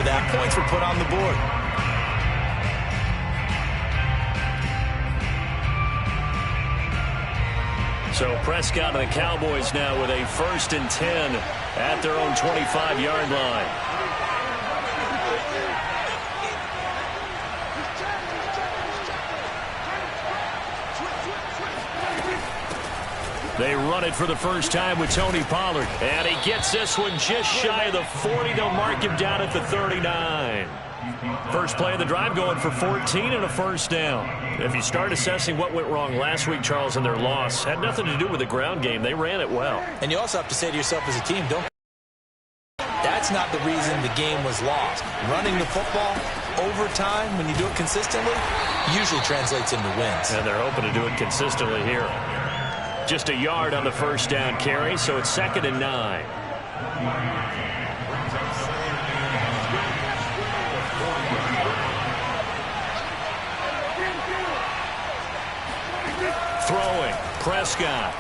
that, points were put on the board. So Prescott and the Cowboys now with a 1st and 10 at their own 25-yard line. They run it for the first time with Tony Pollard. And he gets this one just shy of the 40. They'll mark him down at the 39. First play of the drive going for 14 and a first down. If you start assessing what went wrong last week, Charles, in their loss, had nothing to do with the ground game. They ran it well. And you also have to say to yourself as a team, that's not the reason the game was lost. Running the football over time, when you do it consistently, usually translates into wins. And they're hoping to do it consistently here. Just a yard on the first down carry, so it's 2nd and 9. Throwing, Prescott.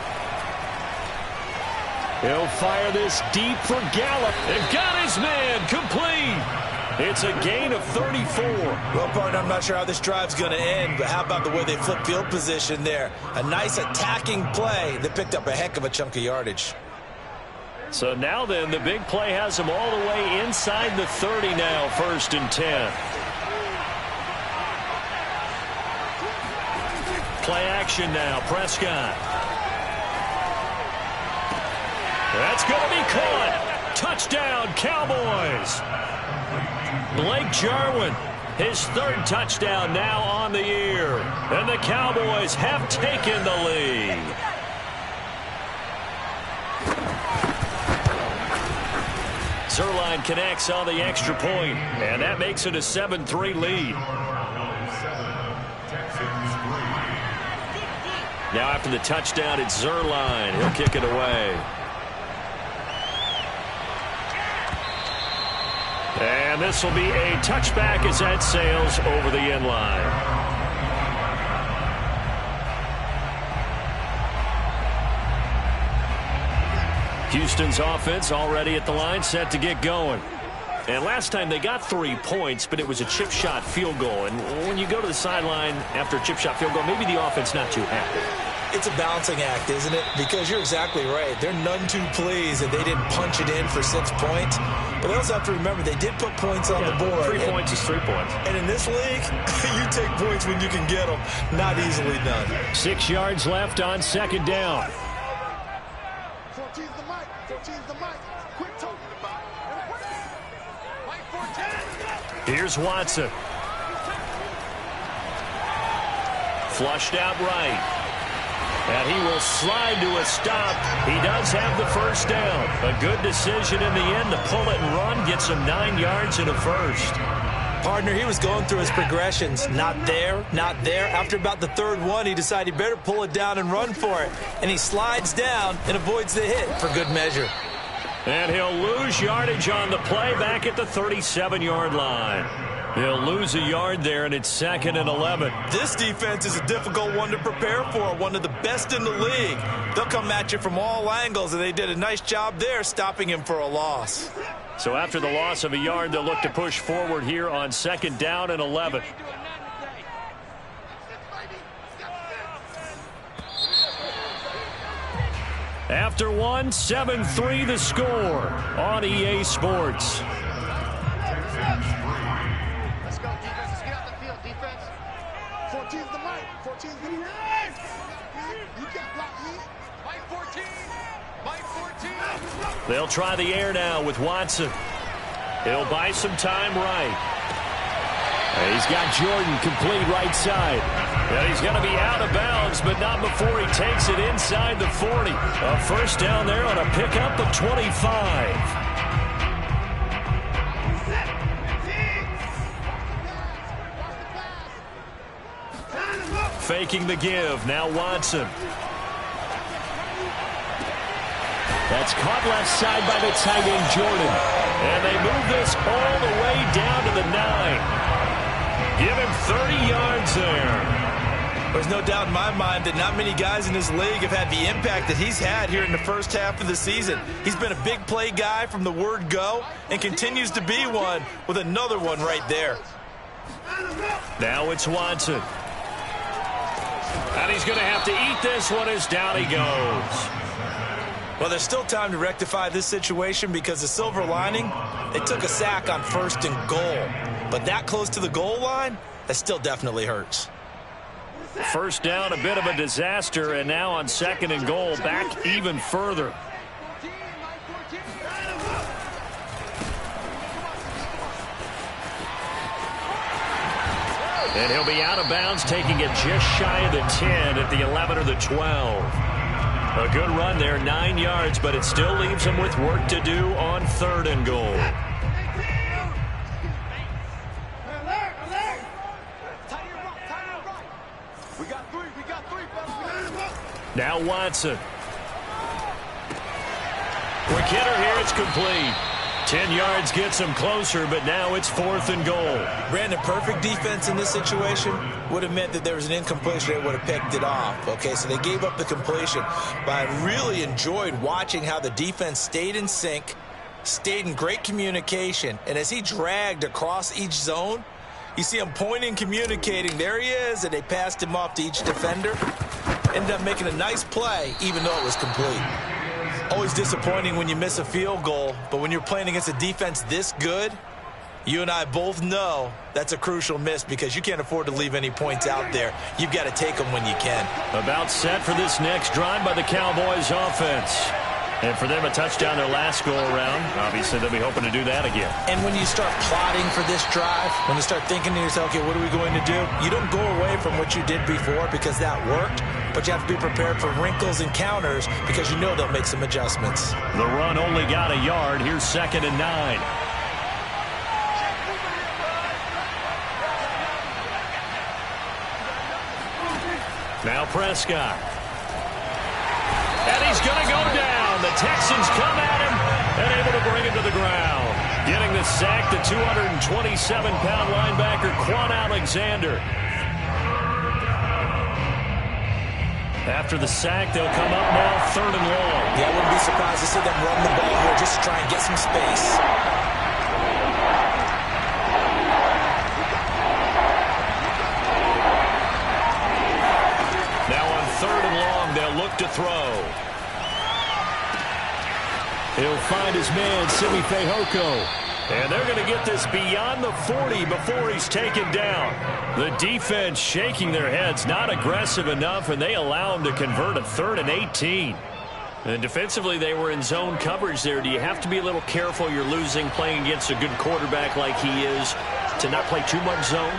He'll fire this deep for Gallup. They've got his man complete. It's a gain of 34. Well, partner, I'm not sure how this drive's going to end, but how about the way they flip field position there? A nice attacking play that picked up a heck of a chunk of yardage. So now then, the big play has them all the way inside the 30 now, 1st and 10. Play action now, Prescott. That's going to be caught. Touchdown, Cowboys. Blake Jarwin, his 3rd touchdown now on the year. And the Cowboys have taken the lead. Zerline connects on the extra point, and that makes it a 7-3 lead. Now after the touchdown, it's Zerline. He'll kick it away. And this will be a touchback as that sails over the end line. Houston's offense already at the line, set to get going. And last time they got 3 points, but it was a chip shot field goal. And when you go to the sideline after a chip shot field goal, maybe the offense not too happy. It's a balancing act, isn't it? Because you're exactly right. They're none too pleased that they didn't punch it in for 6 points. But they also have to remember they did put points on the board. 3 points is 3 points. And in this league, you take points when you can get them. Not easily done. 6 yards left on 2nd down. 14's the mic. 14's the mic. Quit talking about it. Mike 14. Here's Watson. Flushed out right. And he will slide to a stop. He does have the first down. A good decision in the end to pull it and run. Gets him 9 yards and a first. Partner, he was going through his progressions. Not there, not there. After about the 3rd one, he decided he better pull it down and run for it. And he slides down and avoids the hit for good measure. And he'll lose yardage on the play back at the 37-yard line. He'll lose a yard there, and it's 2nd and 11. This defense is a difficult one to prepare for, one of the best in the league. They'll come at you from all angles, and they did a nice job there stopping him for a loss. So after the loss of a yard, they'll look to push forward here on 2nd down and 11. After one, 7-3 the score on EA Sports. Let's go, defense. Let's get out the field, defense. 14's the mic. 14's the mic. You can't block me. Mike 14. Mike 14. They'll try the air now with Watson. He'll buy some time right. And he's got Jordan complete right side. And he's going to be out of bounds, but not before he takes it inside the 40. A first down there on a pickup of 25. Faking the give. Now Watson. That's caught left side by the tight end Jordan. And they move this all the way down to the 9. Give him 30 yards there. But There's no doubt in my mind that not many guys in this league have had the impact that he's had here in the first half of the season. He's been a big play guy from the word go and continues to be one with another one right there. Now it's Watson. And he's going to have to eat this one as down he goes. Well, there's still time to rectify this situation because the silver lining, they took a sack on 1st and goal. But that close to the goal line, that still definitely hurts. First down, a bit of a disaster, and now on 2nd and goal, back even further. And he'll be out of bounds, taking it just shy of the 10 at the 11 or the 12. A good run there, 9 yards, but it still leaves him with work to do on 3rd and goal. Now Watson. Quick hitter here, it's complete. 10 yards gets him closer, but now it's 4th and goal. Brandon, perfect defense in this situation would have meant that there was an incompletion. They would have picked it off. Okay, so they gave up the completion. But I really enjoyed watching how the defense stayed in sync, stayed in great communication, and as he dragged across each zone, you see him pointing, communicating. There he is, and they passed him off to each defender. Ended up making a nice play, even though it was complete. Always disappointing when you miss a field goal, but when you're playing against a defense this good, you and I both know that's a crucial miss because you can't afford to leave any points out there. You've got to take them when you can. About set for this next drive by the Cowboys offense. And for them, a touchdown their last go-around. Obviously, they'll be hoping to do that again. And when you start plotting for this drive, when you start thinking to yourself, okay, what are we going to do? You don't go away from what you did before because that worked, but you have to be prepared for wrinkles and counters because you know they'll make some adjustments. The run only got a yard. Here's 2nd and 9. Now Prescott. And he's going to go down. The Texans come at him and able to bring him to the ground. Getting the sack, the 227-pound linebacker, Quan Alexander. After the sack, they'll come up now 3rd and long. Yeah, I wouldn't be surprised to see them run the ball here just to try and get some space. Now on 3rd and long, they'll look to throw. He'll find his man, Simi Fehoko. And they're going to get this beyond the 40 before he's taken down. The defense shaking their heads, not aggressive enough, and they allow him to convert a 3rd and 18. And defensively, they were in zone coverage there. Do you have to be a little careful? You're losing, playing against a good quarterback like he is, to not play too much zone?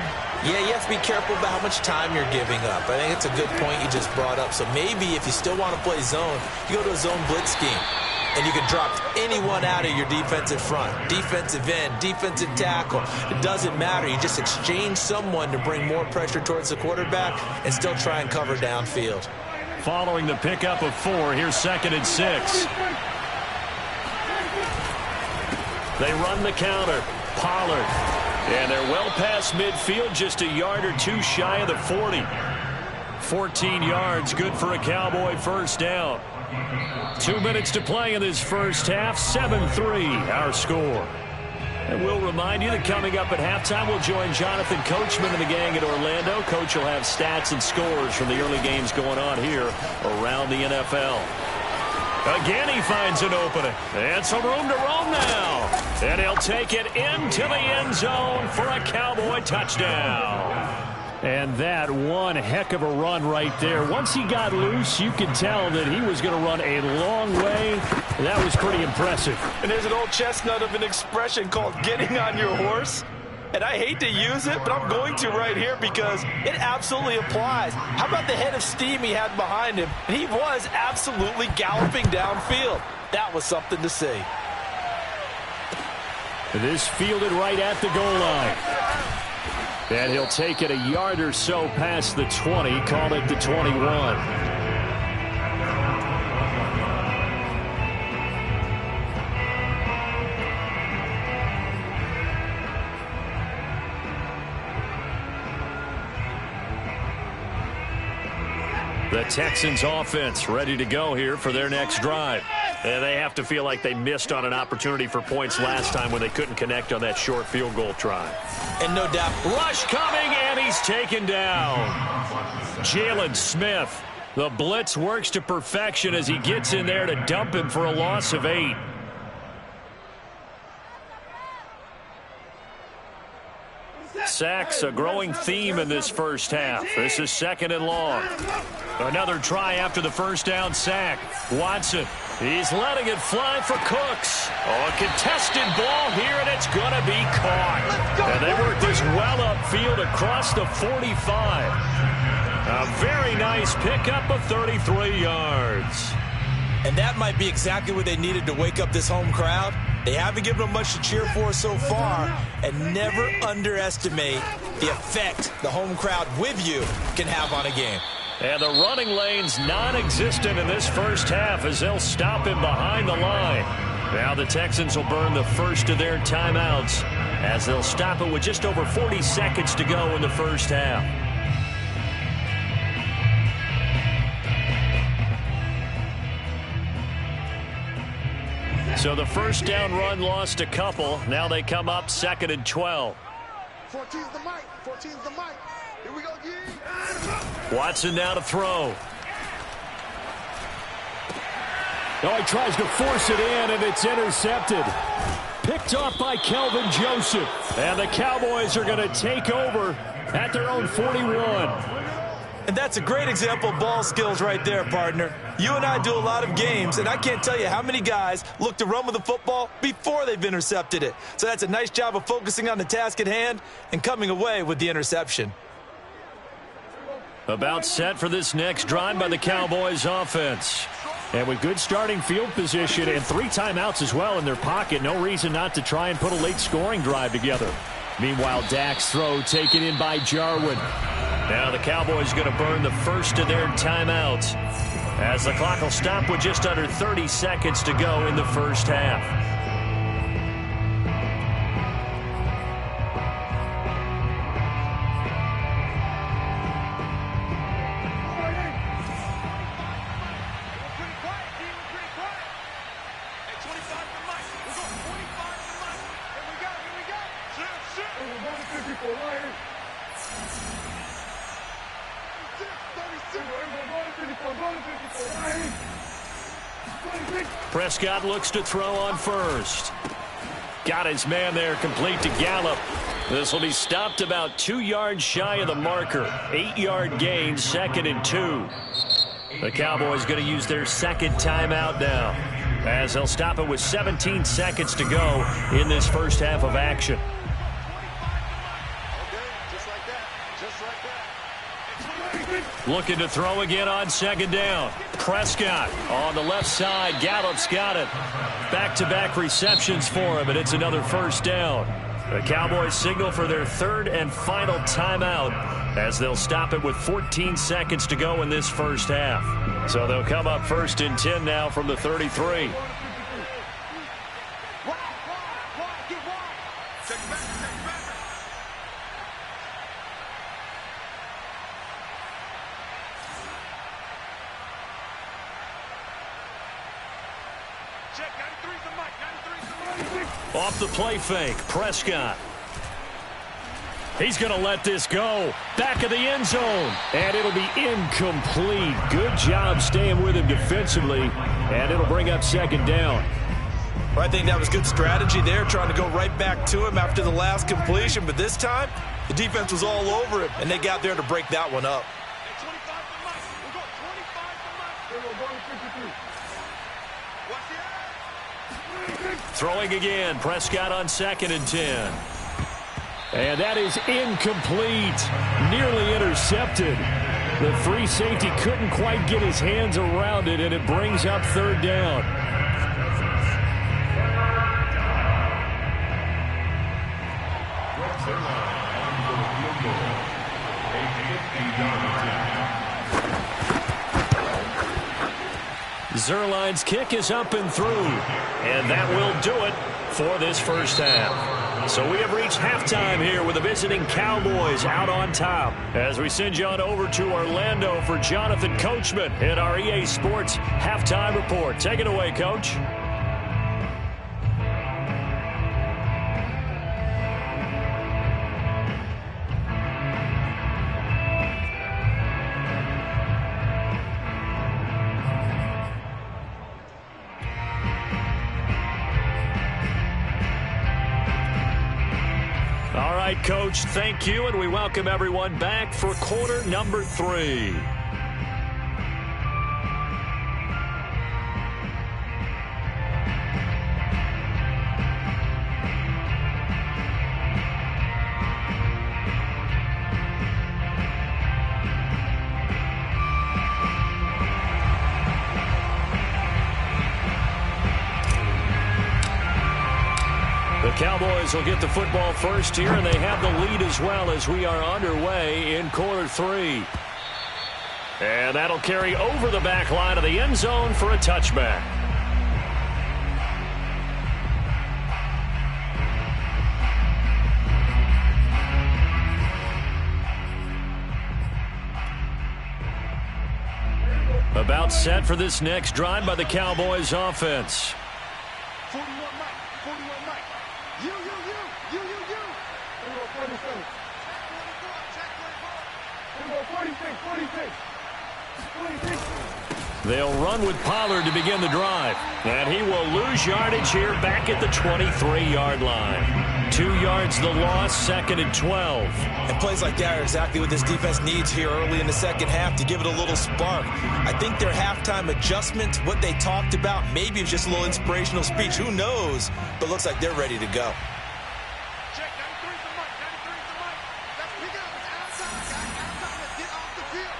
Yeah, you have to be careful about how much time you're giving up. I think it's a good point you just brought up. So maybe if you still want to play zone, you go to a zone blitz scheme. And you can drop anyone out of your defensive front. Defensive end, defensive tackle. It doesn't matter. You just exchange someone to bring more pressure towards the quarterback and still try and cover downfield. Following the pickup of 4, here's 2nd and 6. They run the counter. Pollard. And they're well past midfield, just a yard or two shy of the 40. 14 yards, good for a Cowboy first down. 2 minutes to play in this first half. 7-3, our score. And we'll remind you that coming up at halftime, we'll join Jonathan Coachman and the gang at Orlando. Coach will have stats and scores from the early games going on here around the NFL. Again, he finds an opening. And some room to roam now. And he'll take it into the end zone for a Cowboy touchdown. And that one heck of a run right there. Once he got loose, you could tell that he was going to run a long way. That was pretty impressive. And there's an old chestnut of an expression called getting on your horse. And I hate to use it, but I'm going to right here because it absolutely applies. How about the head of steam he had behind him? And he was absolutely galloping downfield. That was something to see. This fielded right at the goal line. And he'll take it a yard or so past the 20, call it the 21. The Texans offense ready to go here for their next drive. And they have to feel like they missed on an opportunity for points last time when they couldn't connect on that short field goal try. And no doubt. Rush coming, and he's taken down. Jalen Smith. The blitz works to perfection as he gets in there to dump him for a loss of 8. Sacks, a growing theme in this first half. This is 2nd and long. Another try after the first down sack. Watson, he's letting it fly for Cooks. Oh, a contested ball here, and it's going to be caught. And they work this well upfield across the 45. A very nice pickup of 33 yards. And that might be exactly what they needed to wake up this home crowd. They haven't given them much to cheer for so far, and never underestimate the effect the home crowd with you can have on a game. And the running lane's non-existent in this first half as they'll stop him behind the line. Now the Texans will burn the first of their timeouts as they'll stop it with just over 40 seconds to go in the first half. So the first down run lost a couple. Now they come up 2nd and 12. 14's the mic. 14's the mic. Here we go, G. Watson now to throw. Oh, he tries to force it in, and it's intercepted. Picked off by Kelvin Joseph. And the Cowboys are going to take over at their own 41. And that's a great example of ball skills right there, partner. You and I do a lot of games, and I can't tell you how many guys look to run with the football before they've intercepted it. So that's a nice job of focusing on the task at hand and coming away with the interception. About set for this next drive by the Cowboys offense. And with good starting field position and 3 timeouts as well in their pocket, no reason not to try and put a late scoring drive together. Meanwhile, Dak's throw taken in by Jarwin. Now the Cowboys going to burn the first of their timeouts as the clock will stop with just under 30 seconds to go in the first half. Prescott looks to throw on first. Got his man there complete to Gallup. This will be stopped about 2 yards shy of the marker. 8-yard gain, 2nd and 2. The Cowboys going to use their second timeout now as they'll stop it with 17 seconds to go in this first half of action. Looking to throw again on 2nd down. Prescott on the left side. Gallup's got it. Back-to-back receptions for him, and it's another first down. The Cowboys signal for their 3rd and final timeout as they'll stop it with 14 seconds to go in this first half. So they'll come up 1st and 10 now from the 33. Off the play fake, Prescott. He's going to let this go. Back of the end zone. And it'll be incomplete. Good job staying with him defensively. And it'll bring up 2nd down. Well, I think that was good strategy there, trying to go right back to him after the last completion. But this time, the defense was all over him, and they got there to break that one up. Throwing again, Prescott on 2nd and 10. And that is incomplete. Nearly intercepted. The free safety couldn't quite get his hands around it, and it brings up 3rd down. Zerline's kick is up and through. And that will do it for this first half. So we have reached halftime here with the visiting Cowboys out on top. As we send you on over to Orlando for Jonathan Coachman in our EA Sports Halftime Report. Take it away, Coach. All right, Coach, thank you, and we welcome everyone back for quarter number 3. The Cowboys will get the football first here, and they have the lead as well as we are underway in quarter 3. And that'll carry over the back line of the end zone for a touchback. About set for this next drive by the Cowboys offense. 41 Mike. 41 Mike. You. 46. They'll run with Pollard to begin the drive. And he will lose yardage here back at the 23-yard line. 2 yards the loss, 2nd and 12. And plays like that are exactly what this defense needs here early in the second half to give it a little spark. I think their halftime adjustment, what they talked about, maybe it's just a little inspirational speech. Who knows? But looks like they're ready to go. Check 93 for Mike. 93 for Mike. Let's pick it up. It's outside. Let's get off the field.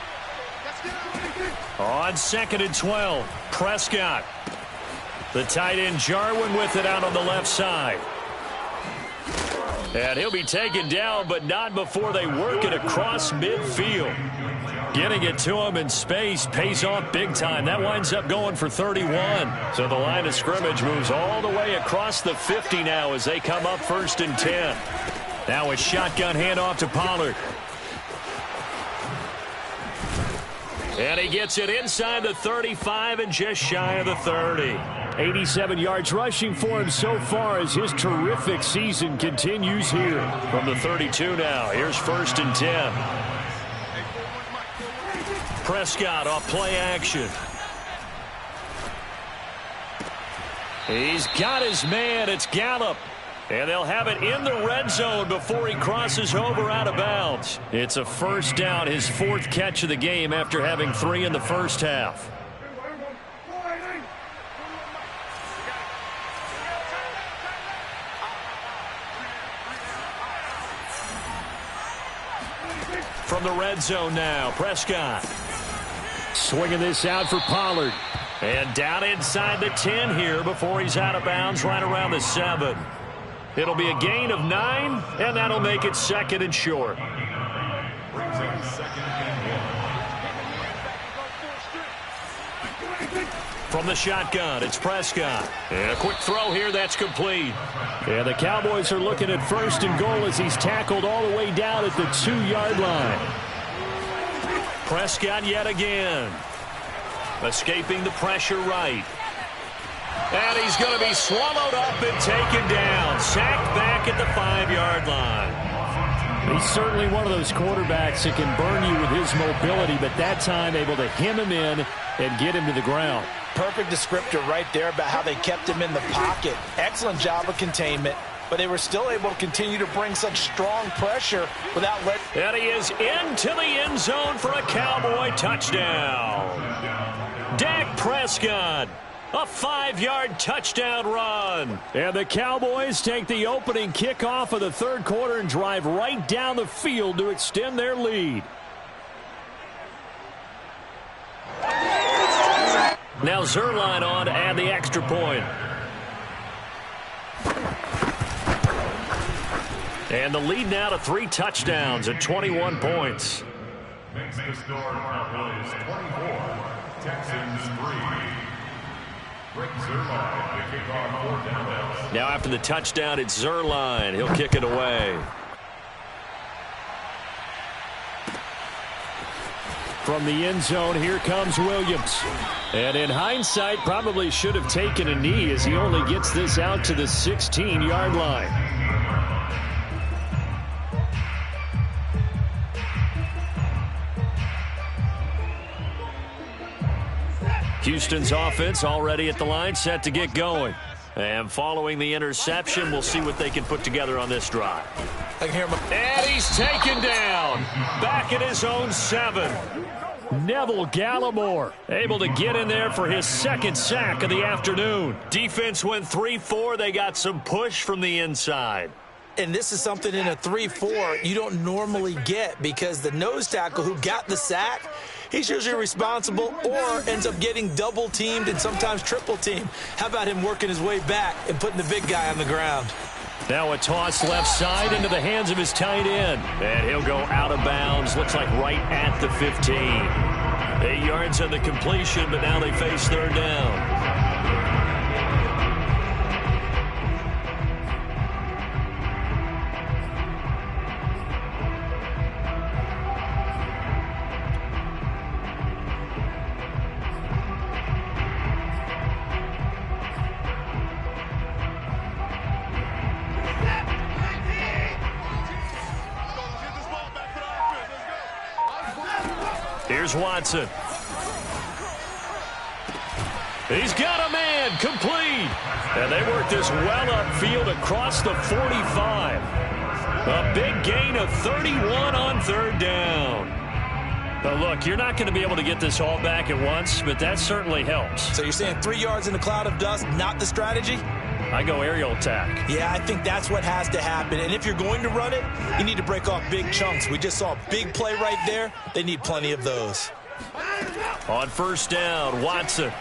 Let's get out of the field. On 2nd and 12, Prescott. The tight end Jarwin with it out on the left side. And he'll be taken down, but not before they work it across midfield. Getting it to him in space pays off big time. That winds up going for 31. So the line of scrimmage moves all the way across the 50 now as they come up 1st and 10. Now a shotgun handoff to Pollard. And he gets it inside the 35 and just shy of the 30. 87 yards rushing for him so far as his terrific season continues here. From the 32 now, here's 1st and 10. Prescott off play action. He's got his man. It's Gallup. And they'll have it in the red zone before he crosses over out of bounds. It's a first down, his 4th catch of the game after having 3 in the first half. From the red zone now, Prescott. Swinging this out for Pollard. And down inside the 10 here before he's out of bounds right around the 7. It'll be a gain of 9, and that'll make it 2nd and short. From the shotgun, it's Prescott. And a quick throw here, that's complete. And the Cowboys are looking at 1st and goal as he's tackled all the way down at the 2-yard line. Prescott yet again. Escaping the pressure right. And he's going to be swallowed up and taken down. Sacked back at the 5-yard line. He's certainly one of those quarterbacks that can burn you with his mobility, but that time able to hem him in and get him to the ground. Perfect descriptor right there about how they kept him in the pocket. Excellent job of containment, but they were still able to continue to bring such strong pressure without letting... And he is into the end zone for a Cowboy touchdown. Dak Prescott. A 5-yard touchdown run. And the Cowboys take the opening kickoff of the 3rd quarter and drive right down the field to extend their lead. Now Zerline on to add the extra point. And the lead now to 3 touchdowns at 21 points. Makes the score Cowboys 24, Texans 3. Now after the touchdown, it's Zerline. He'll kick it away. From the end zone, here comes Williams. And in hindsight, probably should have taken a knee as he only gets this out to the 16-yard line. Houston's offense already at the line, set to get going. And following the interception, we'll see what they can put together on this drive. I can hear him. And he's taken down. Back at his own 7. Neville Gallimore Able to get in there for his second sack of the afternoon. Defense went 3-4. They got some push from the inside. And this is something in a 3-4 you don't normally get because the nose tackle who got the sack, he's usually responsible or ends up getting double teamed and sometimes triple teamed. How about him working his way back and putting the big guy on the ground? Now a toss left side into the hands of his tight end. And he'll go out of bounds. Looks like right at the 15. 8 yards on the completion, but now they face third down. Here's Watson. He's got a man, complete. And they work this well upfield across the 45. A big gain of 31 on third down. But look, you're not going to be able to get this all back at once, but that certainly helps. So you're saying 3 yards in a cloud of dust, not the strategy? I go aerial attack. Yeah, I think that's what has to happen. And if you're going to run it, you need to break off big chunks. We just saw a big play right there. They need plenty of those. On first down, Watson.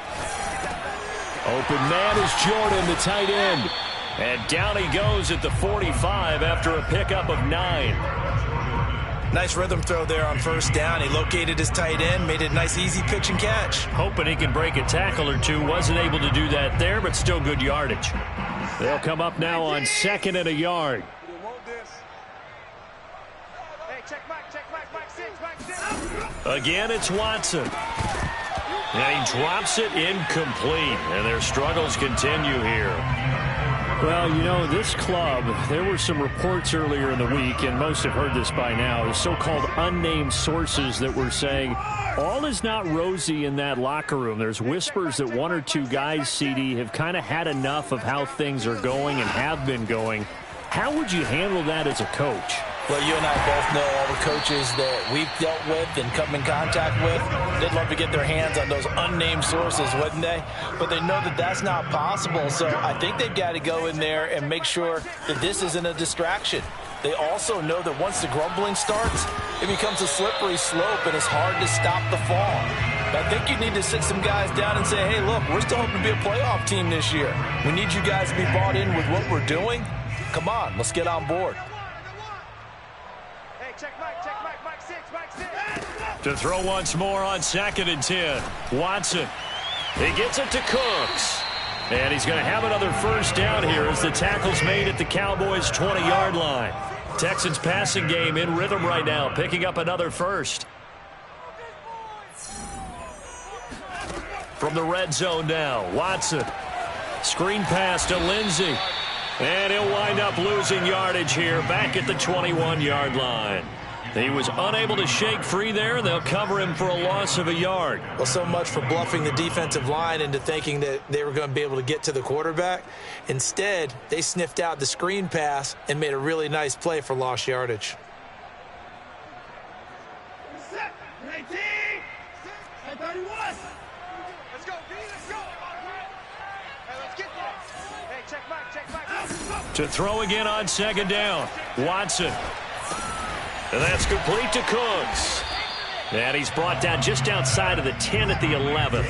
Open man is Jordan, the tight end. And down he goes at the 45 after a pickup of 9. Nice rhythm throw there on first down. He located his tight end, made it a nice easy pitch and catch. Hoping he can break a tackle or two. Wasn't able to do that there, but still good yardage. They'll come up now on 2nd and a yard. Again, it's Watson. And he drops it incomplete. And their struggles continue here. Well, you know, this club, there were some reports earlier in the week, and most have heard this by now, the so-called unnamed sources that were saying all is not rosy in that locker room. There's whispers that 1 or 2 guys, CD, have kind of had enough of how things are going and have been going. How would you handle that as a coach? Well, you and I both know all the coaches that we've dealt with and come in contact with. They'd love to get their hands on those unnamed sources, wouldn't they? But they know that that's not possible. So I think they've got to go in there and make sure that this isn't a distraction. They also know that once the grumbling starts, it becomes a slippery slope and it's hard to stop the fall. But I think you need to sit some guys down and say, hey, look, we're still hoping to be a playoff team this year. We need you guys to be bought in with what we're doing. Come on, let's get on board. To throw once more on 2nd and 10. Watson. He gets it to Cooks. And he's going to have another first down here as the tackle's made at the Cowboys' 20-yard line. Texans passing game in rhythm right now, picking up another first. From the red zone now, Watson. Screen pass to Lindsey. And he'll wind up losing yardage here back at the 21-yard line. He was unable to shake free there. They'll cover him for a loss of a yard. Well, so much for bluffing the defensive line into thinking that they were going to be able to get to the quarterback. Instead, they sniffed out the screen pass and made a really nice play for lost yardage. To throw again on 2nd down, Watson. And that's complete to Cooks. And he's brought down just outside of the 10 at the 11.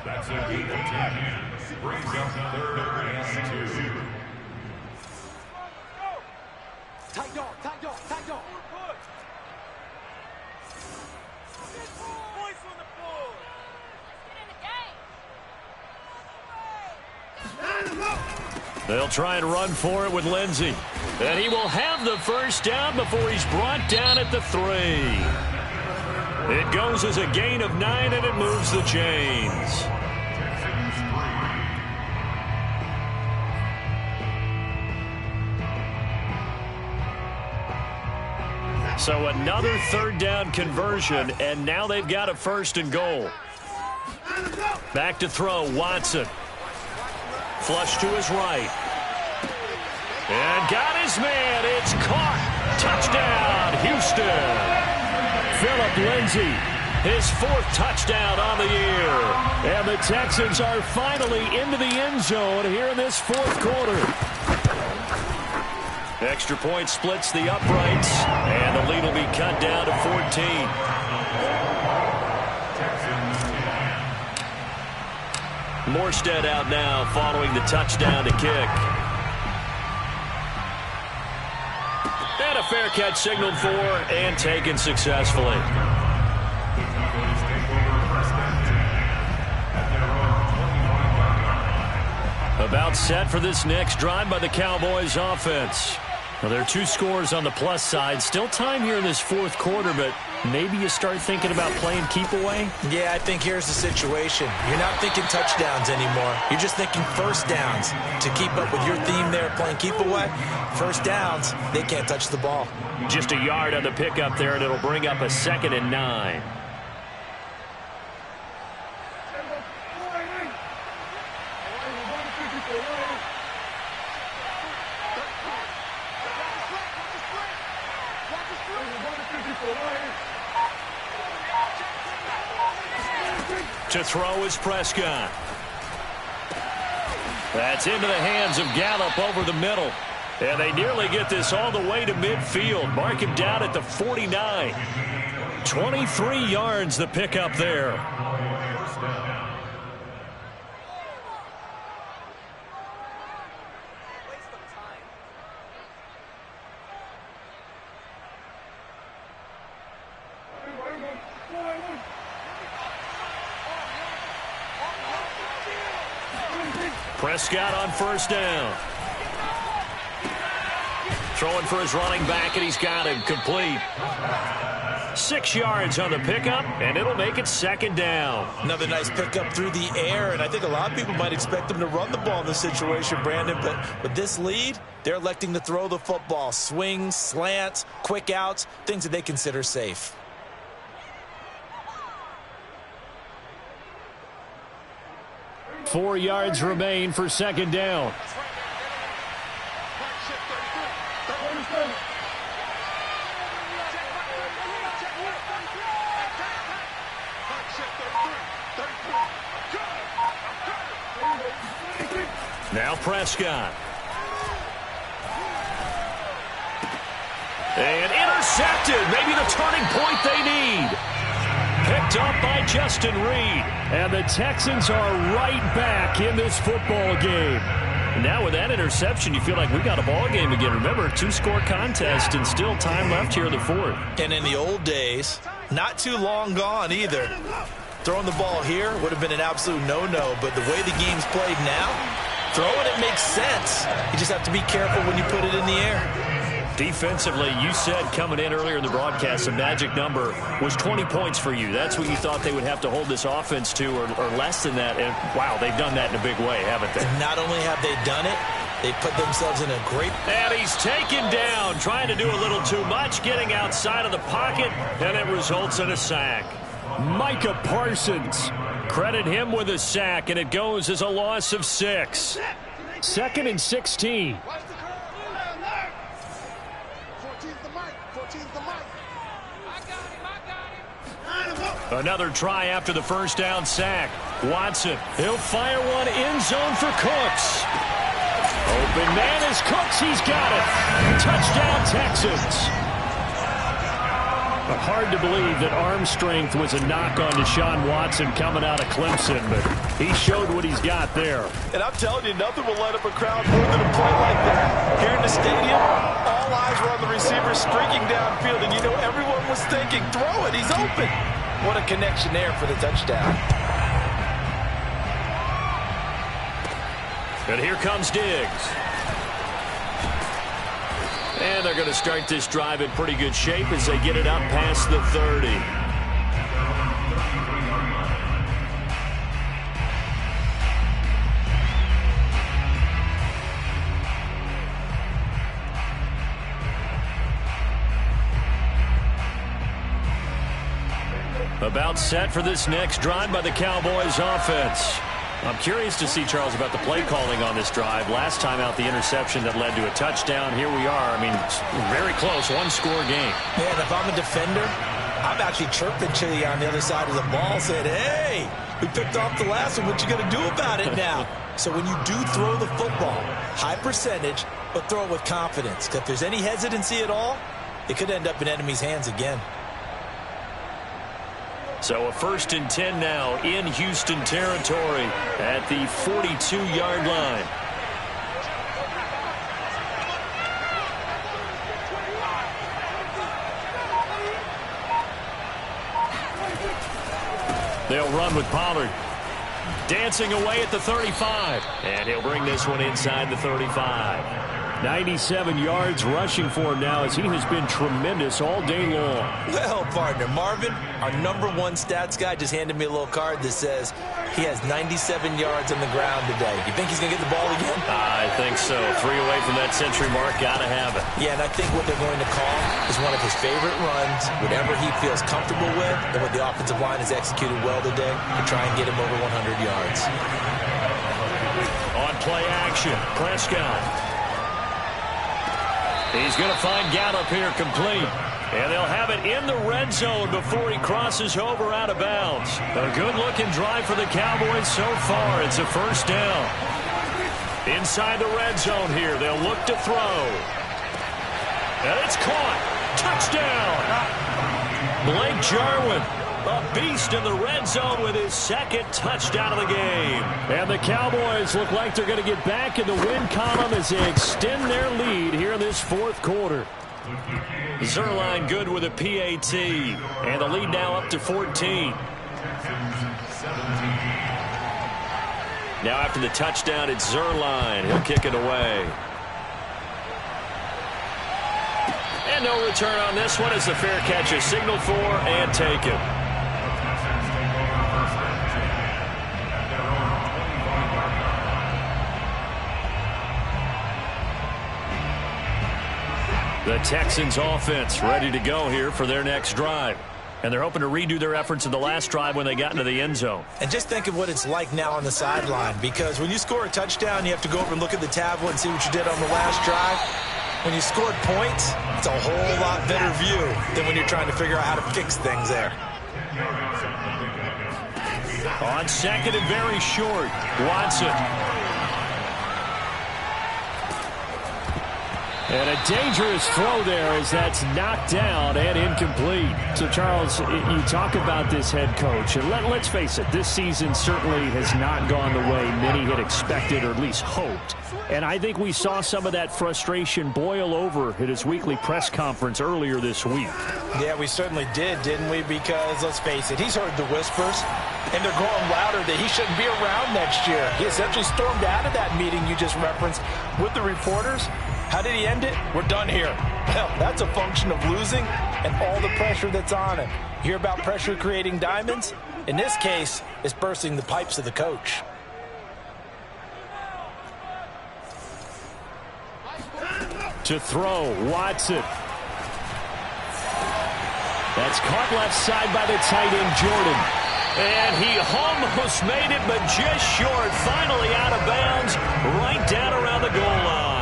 That's a gain of 10. Brings up 3rd and 2. Tight dog, tight dog, tight dog. They'll try and run for it with Lindsey. And he will have the first down before he's brought down at the 3. It goes as a gain of 9, and it moves the chains. So another third down conversion, and now they've got a 1st and goal. Back to throw, Watson. Flush to his right. And got his man. It's caught. Touchdown, Houston. Phillip Lindsay, his 4th touchdown on the year. And the Texans are finally into the end zone here in this 4th quarter. Extra point splits the uprights, and the lead will be cut down to 14. Morstead out now following the touchdown to kick. And a fair catch signaled for and taken successfully. About set for this next drive by the Cowboys offense. Well, there are 2 scores on the plus side. Still time here in this 4th quarter, but maybe you start thinking about playing keep away? Yeah, I think here's the situation. You're not thinking touchdowns anymore. You're just thinking first downs. To keep up with your theme there, playing keep away, first downs, they can't touch the ball. Just a yard on the pickup there, and it'll bring up a 2nd and 9. To throw is Prescott. That's into the hands of Gallup over the middle. And they nearly get this all the way to midfield. Mark him down at the 49. 23 yards the pickup there. Prescott on 1st down. Throwing for his running back, and he's got him complete. 6 yards on the pickup, and it'll make it 2nd down. Another nice pickup through the air, and I think a lot of people might expect him to run the ball in this situation, Brandon, but with this lead, they're electing to throw the football. Swings, slants, quick outs, things that they consider safe. Four yards remain for 2nd down. Now Prescott. And intercepted. Maybe the turning point they need. Picked up by Justin Reed. And the Texans are right back in this football game. Now with that interception, you feel like we got a ball game again. Remember, 2-score contest and still time left here in the 4th. And in the old days, not too long gone either. Throwing the ball here would have been an absolute no-no, but the way the game's played now, throwing it makes sense. You just have to be careful when you put it in the air. Defensively, you said coming in earlier in the broadcast, the magic number was 20 points for you. That's what you thought they would have to hold this offense to, or less than that. And, wow, they've done that in a big way, haven't they? Not only have they done it, they put themselves in a great... And he's taken down, trying to do a little too much, getting outside of the pocket, and it results in a sack. Micah Parsons. Credit him with a sack, and it goes as a loss of 6. 2nd and 16. Another try after the 1st down sack. Watson, he'll fire one end zone for Cooks. Open man is Cooks. He's got it. Touchdown, Texans. Hard to believe that arm strength was a knock on Deshaun Watson coming out of Clemson, but he showed what he's got there. And I'm telling you, nothing will light up a crowd more than a play like that. Here in the stadium, all eyes were on the receiver streaking downfield, and you know everyone was thinking, throw it, he's open. What a connection there for the touchdown. And here comes Diggs. And they're going to start this drive in pretty good shape as they get it up past the 30. About set for this next drive by the Cowboys offense. I'm curious to see, Charles, about the play calling on this drive. Last time out, the interception that led to a touchdown. Here we are. I mean, it's very close, one-score game. Man, if I'm a defender, I'm actually chirping to you on the other side of the ball, saying, hey, we picked off the last one. What you going to do about it now? So when you do throw the football, high percentage, but throw it with confidence. Because if there's any hesitancy at all, it could end up in enemy's hands again. So a 1st and 10 now in Houston territory at the 42-yard line. They'll run with Pollard. Dancing away at the 35. And he'll bring this one inside the 35. 97 yards rushing for him now as he has been tremendous all day long. Well, partner, Marvin, our #1 stats guy, just handed me a little card that says he has 97 yards on the ground today. You think he's going to get the ball again? I think so. 3 away from that century mark. Got to have it. Yeah, and I think what they're going to call is one of his favorite runs, whatever he feels comfortable with, and what the offensive line has executed well today to try and get him over 100 yards. On play action, Prescott. He's going to find Gallup here complete. And they'll have it in the red zone before he crosses over out of bounds. A good-looking drive for the Cowboys so far. It's a 1st down. Inside the red zone here. They'll look to throw. And it's caught. Touchdown. Blake Jarwin, a beast in the red zone with his 2nd touchdown of the game. And the Cowboys look like they're going to get back in the win column as they extend their lead here in this 4th quarter. Zerline good with a PAT. And the lead now up to 14. Now after the touchdown, it's Zerline. He'll kick it away. And no return on this one as the fair catch is signaled for and taken. The Texans offense ready to go here for their next drive. And they're hoping to redo their efforts in the last drive when they got into the end zone. And just think of what it's like now on the sideline, because when you score a touchdown, you have to go over and look at the tablet and see what you did on the last drive. When you scored points, it's a whole lot better view than when you're trying to figure out how to fix things there. On 2nd and very short, Watson. And a dangerous throw there as that's knocked down and incomplete. So, Charles, you talk about this head coach, and let's face it, this season certainly has not gone the way many had expected or at least hoped. And I think we saw some of that frustration boil over at his weekly press conference earlier this week. Yeah, we certainly did, didn't we? Because, let's face it, he's heard the whispers, and they're growing louder that he shouldn't be around next year. He essentially stormed out of that meeting you just referenced with the reporters. How did he end it? We're done here. Well, that's a function of losing and all the pressure that's on him. You hear about pressure creating diamonds? In this case, it's bursting the pipes of the coach. To throw, Watson. That's caught left side by the tight end, Jordan. And he almost made it, but just short. Finally out of bounds, right down around the goal line.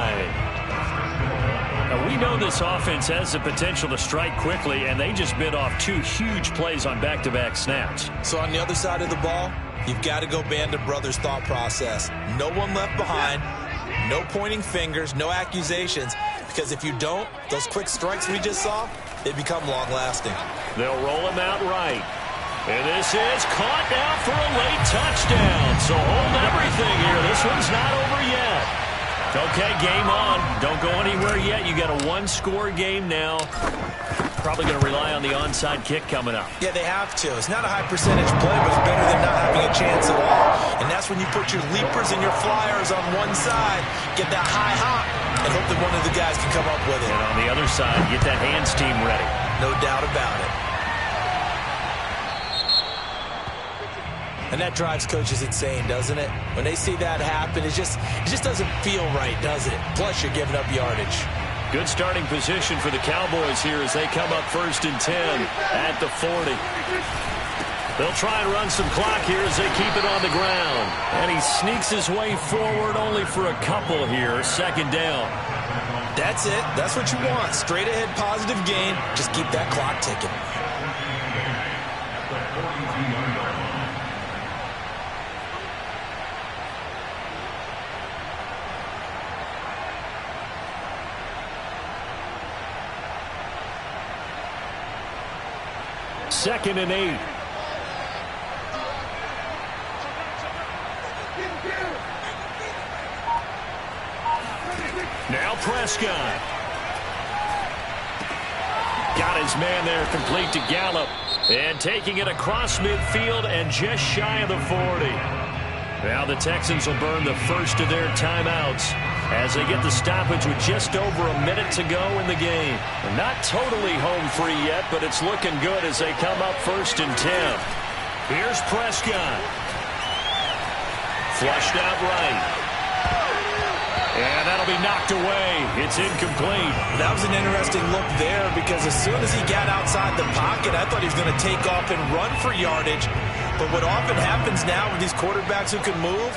Now, we know this offense has the potential to strike quickly, and they just bit off 2 huge plays on back-to-back snaps. So on the other side of the ball, you've got to go Band of Brothers thought process. No one left behind, no pointing fingers, no accusations, because if you don't, those quick strikes we just saw, they become long-lasting. They'll roll him out right. And this is caught now for a late touchdown. So hold everything here. This one's not over yet. Okay, game on. Don't go anywhere yet. You got a 1-score game now. Probably going to rely on the onside kick coming up. Yeah, they have to. It's not a high percentage play, but it's better than not having a chance at all. And that's when you put your leapers and your flyers on one side, get that high hop, and hope that one of the guys can come up with it. And on the other side, get that hands team ready. No doubt about it. And that drives coaches insane, doesn't it? When they see that happen, it just doesn't feel right, does it? Plus, you're giving up yardage. Good starting position for the Cowboys here as they come up 1st and 10 at the 40. They'll try and run some clock here as they keep it on the ground. And he sneaks his way forward only for a couple here. 2nd down. That's it. That's what you want. Straight ahead positive gain. Just keep that clock ticking. Second and 8. Now Prescott. Got his man there, complete to Gallup. And taking it across midfield and just shy of the 40. Now the Texans will burn the first of their timeouts as they get the stoppage with just over a minute to go in the game. Not totally home free yet, but it's looking good as they come up 1st and 10. Here's Prescott. Flushed out right. And that'll be knocked away. It's incomplete. That was an interesting look there because as soon as he got outside the pocket, I thought he was going to take off and run for yardage. But what often happens now with these quarterbacks who can move,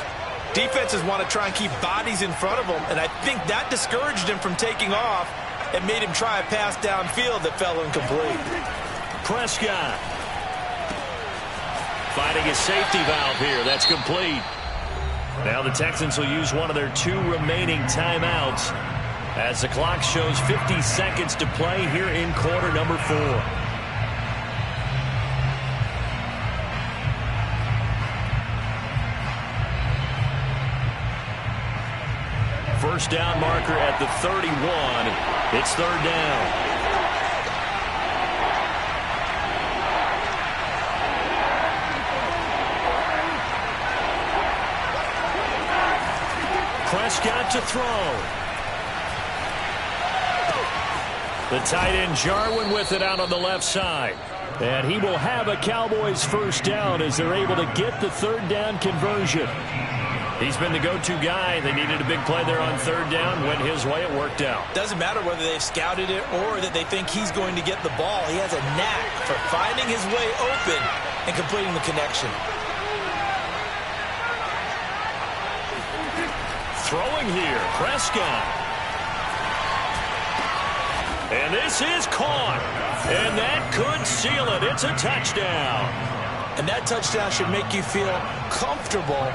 defenses want to try and keep bodies in front of them, and I think that discouraged him from taking off and made him try a pass downfield that fell incomplete. Prescott finding his safety valve here. That's complete. Now the Texans will use one of their 2 remaining timeouts as the clock shows 50 seconds to play here in quarter number 4. First down marker at the 31. It's 3rd down. Prescott to throw. The tight end Jarwin with it out on the left side. And he will have a Cowboys first down as they're able to get the 3rd down conversion. He's been the go-to guy. They needed a big play there on 3rd down. Went his way. It worked out. Doesn't matter whether they've scouted it or that they think he's going to get the ball. He has a knack for finding his way open and completing the connection. Throwing here, Prescott. And this is caught. And that could seal it. It's a touchdown. And that touchdown should make you feel comfortable.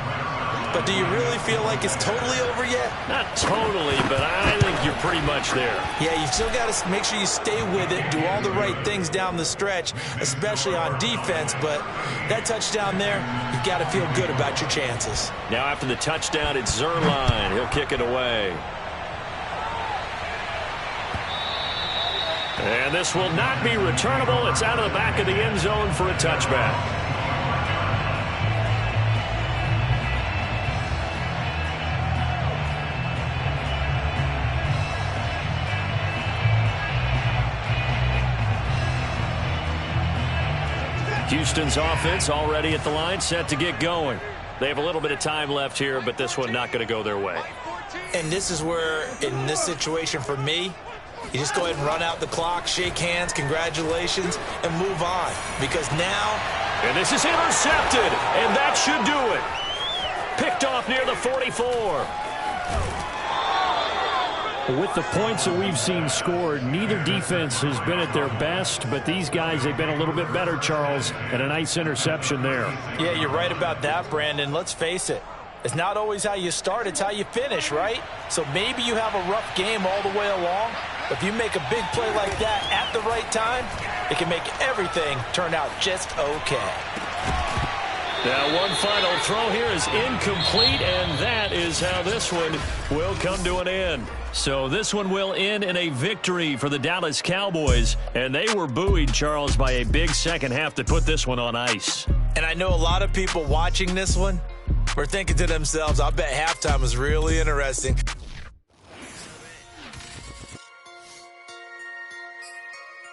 But do you really feel like it's totally over yet? Not totally, but I think you're pretty much there. Yeah, you still got to make sure you stay with it, do all the right things down the stretch, especially on defense. But that touchdown there, you've got to feel good about your chances. Now after the touchdown, it's Zerline. He'll kick it away. And this will not be returnable. It's out of the back of the end zone for a touchback. Houston's offense already at the line, set to get going. They have a little bit of time left here, but this one not going to go their way. And this is where, in this situation for me, you just go ahead and run out the clock, shake hands, congratulations, and move on. Because now... And this is intercepted, and that should do it. Picked off near the 44. With the points that we've seen scored, neither defense has been at their best, but these guys, they've been a little bit better, Charles, and a nice interception there. Yeah, you're right about that, Brandon. Let's face it. It's not always how you start, it's how you finish, right? So maybe you have a rough game all the way along, but if you make a big play like that at the right time, it can make everything turn out just okay. Now one final throw here is incomplete, and that is how this one will come to an end. So this one will end in a victory for the Dallas Cowboys, and they were buoyed, Charles, by a big second half to put this one on ice. And I know a lot of people watching this one were thinking to themselves, I bet halftime was really interesting.